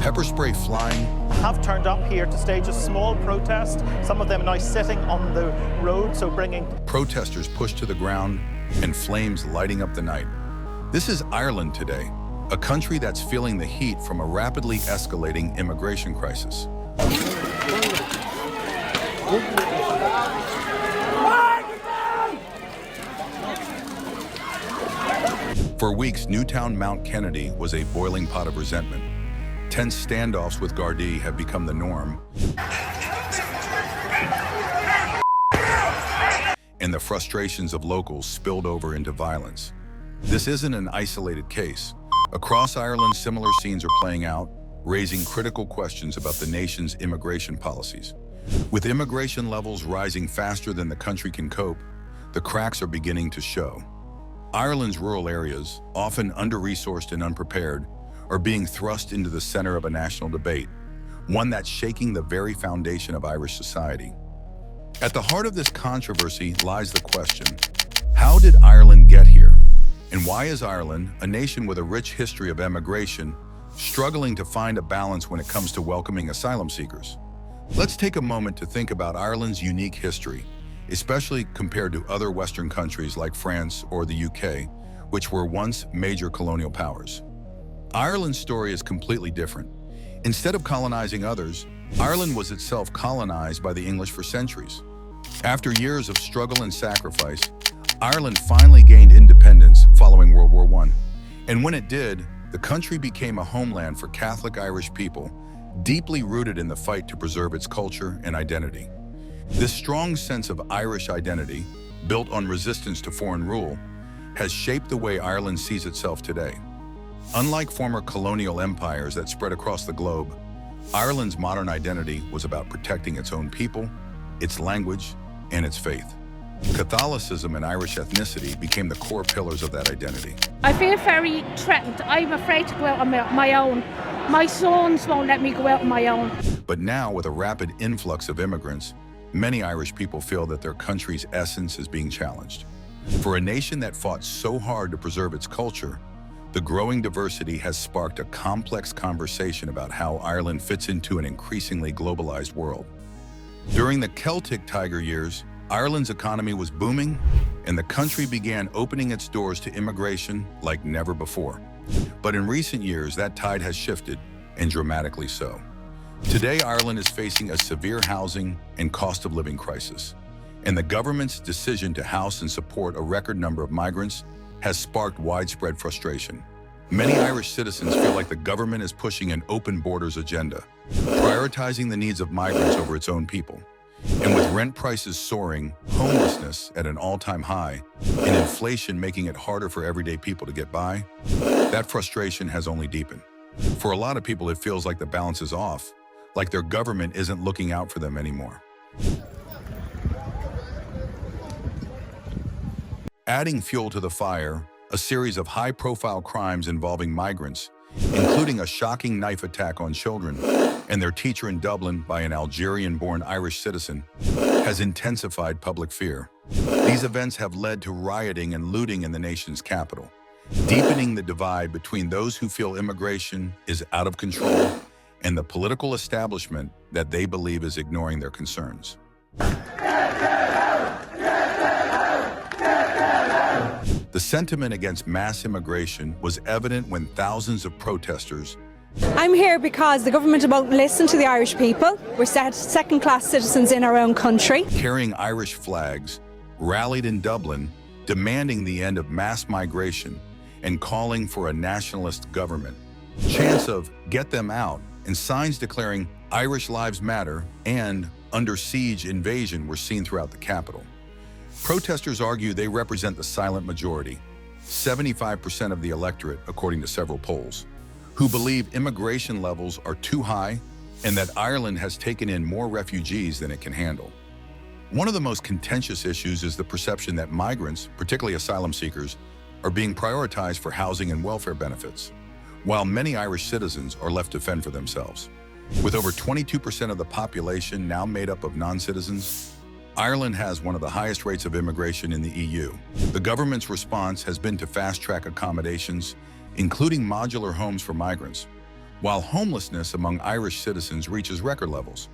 Pepper spray flying, have turned up here to stage a small protest. Some of them now sitting on the road, so bringing protesters pushed to the ground, and flames lighting up the night. This is Ireland today, a country that's feeling the heat from a rapidly escalating immigration crisis. For weeks, Newtown Mount Kennedy was a boiling pot of resentment. Tense standoffs with Gardaí have become the norm, and the frustrations of locals spilled over into violence. This isn't an isolated case. Across Ireland, similar scenes are playing out, raising critical questions about the nation's immigration policies. With immigration levels rising faster than the country can cope, the cracks are beginning to show. Ireland's rural areas, often under-resourced and unprepared, are being thrust into the center of a national debate, one that's shaking the very foundation of Irish society. At the heart of this controversy lies the question, how did Ireland get here? And why is Ireland, a nation with a rich history of emigration, struggling to find a balance when it comes to welcoming asylum seekers? Let's take a moment to think about Ireland's unique history, especially compared to other Western countries like France or the UK, which were once major colonial powers. Ireland's story is completely different. Instead of colonizing others, Ireland was itself colonized by the English for centuries. After years of struggle and sacrifice, Ireland finally gained independence following World War I. And when it did, the country became a homeland for Catholic Irish people, deeply rooted in the fight to preserve its culture and identity. This strong sense of Irish identity, built on resistance to foreign rule, has shaped the way Ireland sees itself today. Unlike former colonial empires that spread across the globe, Ireland's modern identity was about protecting its own people, its language, and its faith. Catholicism and Irish ethnicity became the core pillars of that identity. I feel very threatened. I'm afraid to go out on my own. My sons won't let me go out on my own. But now, with a rapid influx of immigrants, many Irish people feel that their country's essence is being challenged. For a nation that fought so hard to preserve its culture, the growing diversity has sparked a complex conversation about how Ireland fits into an increasingly globalized world. During the Celtic Tiger years, Ireland's economy was booming, and the country began opening its doors to immigration like never before. But in recent years, that tide has shifted, and dramatically so. Today, Ireland is facing a severe housing and cost of living crisis, and the government's decision to house and support a record number of migrants has sparked widespread frustration. Many Irish citizens feel like the government is pushing an open borders agenda, prioritizing the needs of migrants over its own people. And with rent prices soaring, homelessness at an all-time high, and inflation making it harder for everyday people to get by, that frustration has only deepened. For a lot of people, it feels like the balance is off, like their government isn't looking out for them anymore. Adding fuel to the fire, a series of high-profile crimes involving migrants, including a shocking knife attack on children and their teacher in Dublin by an Algerian-born Irish citizen, has intensified public fear. These events have led to rioting and looting in the nation's capital, deepening the divide between those who feel immigration is out of control and the political establishment that they believe is ignoring their concerns. The sentiment against mass immigration was evident when thousands of protesters. I'm here because the government won't listen to the Irish people. We're second-class citizens in our own country. Carrying Irish flags, rallied in Dublin, demanding the end of mass migration and calling for a nationalist government. Chants of "Get them out" and signs declaring "Irish Lives Matter" and "Under Siege Invasion" were seen throughout the capital. Protesters argue they represent the silent majority, 75% of the electorate, according to several polls, who believe immigration levels are too high and that Ireland has taken in more refugees than it can handle. One of the most contentious issues is the perception that migrants, particularly asylum seekers, are being prioritized for housing and welfare benefits, while many Irish citizens are left to fend for themselves. With over 22% of the population now made up of non-citizens, Ireland has one of the highest rates of immigration in the EU. The government's response has been to fast-track accommodations including modular homes for migrants, while homelessness among Irish citizens reaches record levels.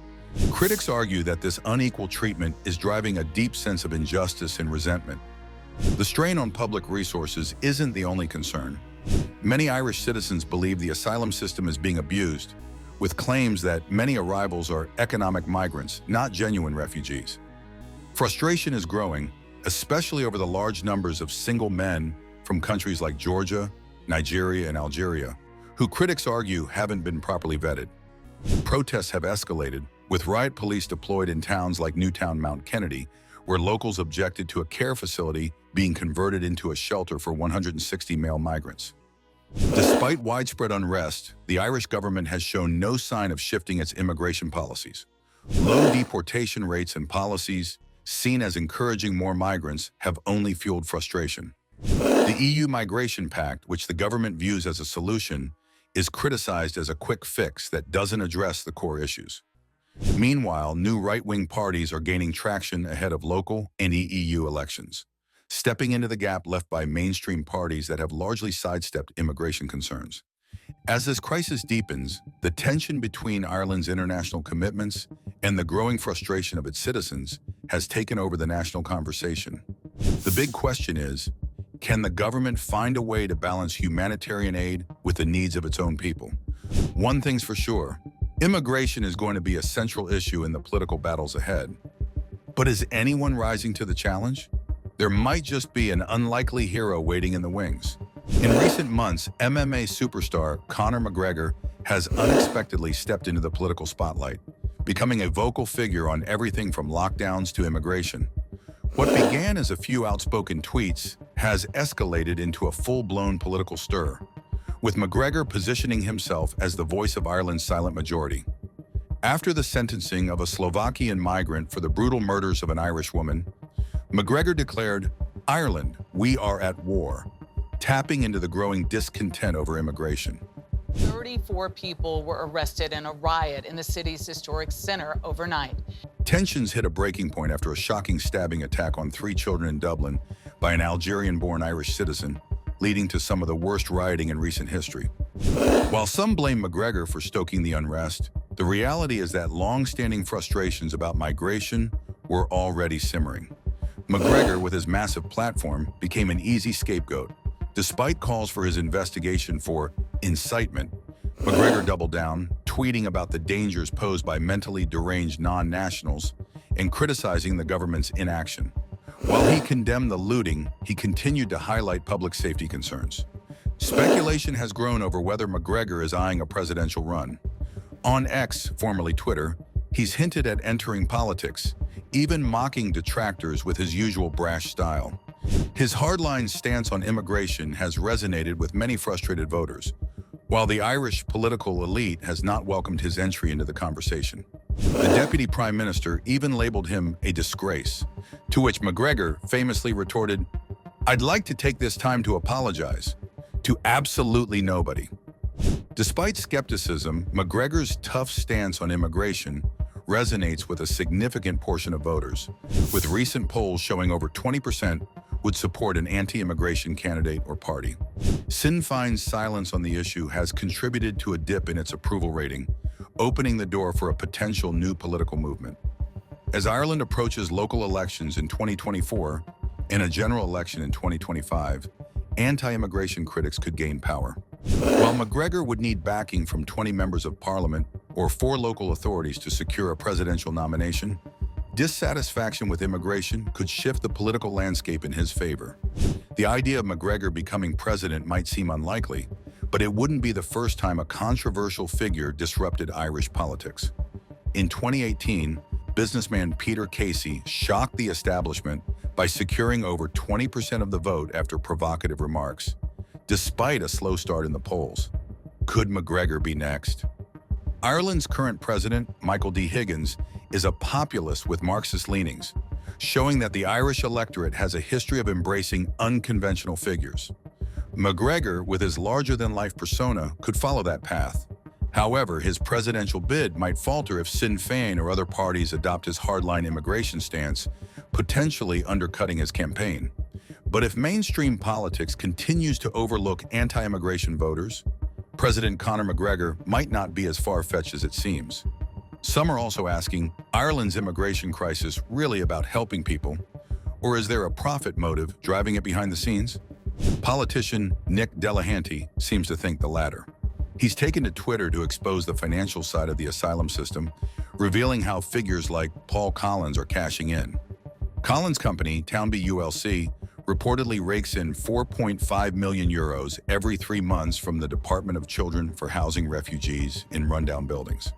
Critics argue that this unequal treatment is driving a deep sense of injustice and resentment. The strain on public resources isn't the only concern. Many Irish citizens believe the asylum system is being abused, with claims that many arrivals are economic migrants, not genuine refugees. Frustration is growing, especially over the large numbers of single men from countries like Georgia, Nigeria, and Algeria, who critics argue haven't been properly vetted. Protests have escalated, with riot police deployed in towns like Newtown, Mount Kennedy, where locals objected to a care facility being converted into a shelter for 160 male migrants. Despite widespread unrest, the Irish government has shown no sign of shifting its immigration policies. Low deportation rates and policies, seen as encouraging more migrants, have only fueled frustration. The EU Migration Pact, which the government views as a solution, is criticized as a quick fix that doesn't address the core issues. Meanwhile, new right-wing parties are gaining traction ahead of local and EU elections, stepping into the gap left by mainstream parties that have largely sidestepped immigration concerns. As this crisis deepens, the tension between Ireland's international commitments and the growing frustration of its citizens has taken over the national conversation. The big question is, can the government find a way to balance humanitarian aid with the needs of its own people? One thing's for sure, immigration is going to be a central issue in the political battles ahead. But is anyone rising to the challenge? There might just be an unlikely hero waiting in the wings. In recent months, MMA superstar Conor McGregor has unexpectedly stepped into the political spotlight, becoming a vocal figure on everything from lockdowns to immigration. What began as a few outspoken tweets has escalated into a full-blown political stir, with McGregor positioning himself as the voice of Ireland's silent majority. After the sentencing of a Slovakian migrant for the brutal murders of an Irish woman, McGregor declared, "Ireland, we are at war," tapping into the growing discontent over immigration. 34 people were arrested in a riot in the city's historic center overnight. Tensions hit a breaking point after a shocking stabbing attack on 3 children in Dublin by an Algerian-born Irish citizen, leading to some of the worst rioting in recent history. While some blame McGregor for stoking the unrest, the reality is that long-standing frustrations about migration were already simmering. McGregor, with his massive platform, became an easy scapegoat. Despite calls for his investigation for incitement, McGregor doubled down, tweeting about the dangers posed by mentally deranged non-nationals and criticizing the government's inaction. While he condemned the looting, he continued to highlight public safety concerns. Speculation has grown over whether McGregor is eyeing a presidential run. On X, formerly Twitter, he's hinted at entering politics, even mocking detractors with his usual brash style. His hardline stance on immigration has resonated with many frustrated voters, while the Irish political elite has not welcomed his entry into the conversation. The Deputy Prime Minister even labeled him a disgrace, to which McGregor famously retorted, "I'd like to take this time to apologize to absolutely nobody." Despite skepticism, McGregor's tough stance on immigration resonates with a significant portion of voters, with recent polls showing over 20% would support an anti-immigration candidate or party. Sinn Féin's silence on the issue has contributed to a dip in its approval rating, opening the door for a potential new political movement. As Ireland approaches local elections in 2024 and a general election in 2025, anti-immigration critics could gain power. While McGregor would need backing from 20 members of parliament or 4 local authorities to secure a presidential nomination, dissatisfaction with immigration could shift the political landscape in his favor. The idea of McGregor becoming president might seem unlikely, but it wouldn't be the first time a controversial figure disrupted Irish politics. In 2018, businessman Peter Casey shocked the establishment by securing over 20% of the vote after provocative remarks, despite a slow start in the polls. Could McGregor be next? Ireland's current president, Michael D. Higgins, is a populist with Marxist leanings, showing that the Irish electorate has a history of embracing unconventional figures. McGregor, with his larger-than-life persona, could follow that path. However, his presidential bid might falter if Sinn Féin or other parties adopt his hardline immigration stance, potentially undercutting his campaign. But if mainstream politics continues to overlook anti-immigration voters, President Conor McGregor might not be as far-fetched as it seems. Some are also asking, Ireland's immigration crisis really about helping people, or is there a profit motive driving it behind the scenes? Politician Nick Delahanty seems to think the latter. He's taken to Twitter to expose the financial side of the asylum system, revealing how figures like Paul Collins are cashing in. Collins' company, Townbee ULC, reportedly rakes in 4.5 million euros every 3 months from the Department of Children for housing refugees in rundown buildings.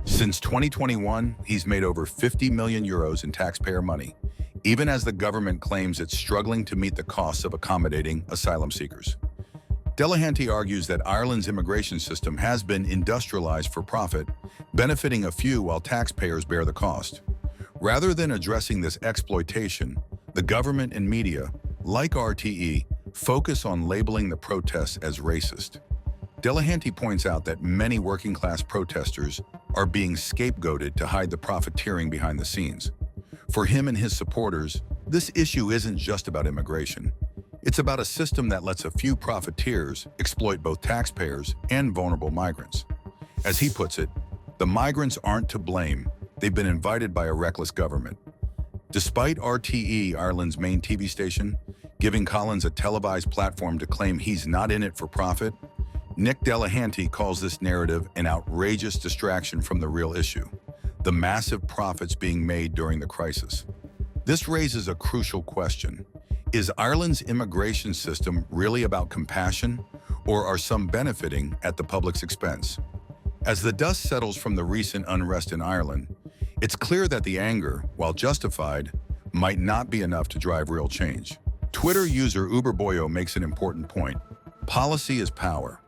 Since 2021, he's made over 50 million euros in taxpayer money, even as the government claims it's struggling to meet the costs of accommodating asylum seekers. Delahanty argues that Ireland's immigration system has been industrialized for profit, benefiting a few while taxpayers bear the cost. Rather than addressing this exploitation, the government and media, like RTE, focus on labeling the protests as racist. Delahanty points out that many working-class protesters are being scapegoated to hide the profiteering behind the scenes. For him and his supporters, this issue isn't just about immigration. It's about a system that lets a few profiteers exploit both taxpayers and vulnerable migrants. As he puts it, the migrants aren't to blame. They've been invited by a reckless government. Despite RTE, Ireland's main TV station, giving Collins a televised platform to claim he's not in it for profit, Nick Delahanty calls this narrative an outrageous distraction from the real issue, the massive profits being made during the crisis. This raises a crucial question. Is Ireland's immigration system really about compassion, or are some benefiting at the public's expense? As the dust settles from the recent unrest in Ireland, it's clear that the anger, while justified, might not be enough to drive real change. Twitter user Uberboyo makes an important point. Policy is power.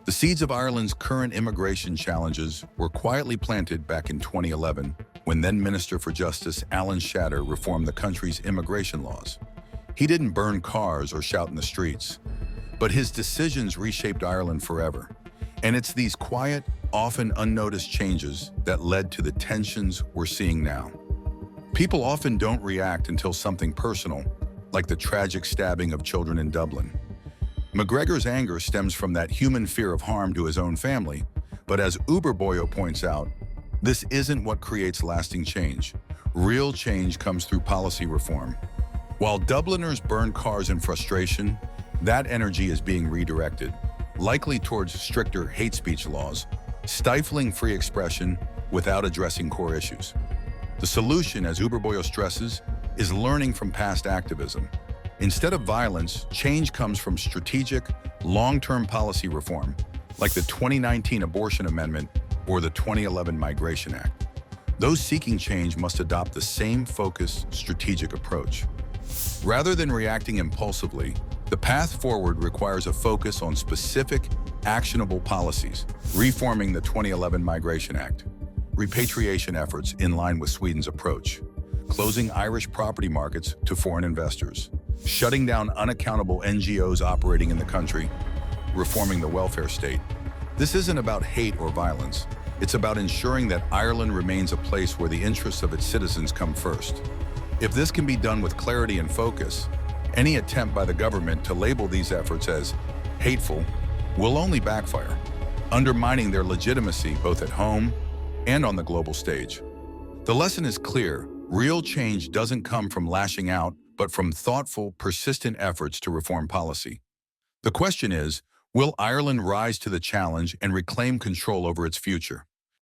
The seeds of Ireland's current immigration challenges were quietly planted back in 2011 when then Minister for Justice Alan Shatter reformed the country's immigration laws. He didn't burn cars or shout in the streets, but his decisions reshaped Ireland forever. And it's these quiet, often unnoticed changes that led to the tensions we're seeing now. People often don't react until something personal, like the tragic stabbing of children in Dublin. McGregor's anger stems from that human fear of harm to his own family, but as Uberboyo points out, this isn't what creates lasting change. Real change comes through policy reform. While Dubliners burn cars in frustration, that energy is being redirected, likely towards stricter hate speech laws, stifling free expression without addressing core issues. The solution, as Uberboyo stresses, is learning from past activism. Instead of violence, change comes from strategic, long-term policy reform, like the 2019 Abortion Amendment or the 2011 Migration Act. Those seeking change must adopt the same focused, strategic approach. Rather than reacting impulsively, the path forward requires a focus on specific, actionable policies, reforming the 2011 Migration Act, repatriation efforts in line with Sweden's approach, closing Irish property markets to foreign investors, shutting down unaccountable NGOs operating in the country, reforming the welfare state. This isn't about hate or violence. It's about ensuring that Ireland remains a place where the interests of its citizens come first. If this can be done with clarity and focus, any attempt by the government to label these efforts as hateful will only backfire, undermining their legitimacy both at home and on the global stage. The lesson is clear. Real change doesn't come from lashing out, but from thoughtful, persistent efforts to reform policy. The question is, will Ireland rise to the challenge and reclaim control over its future?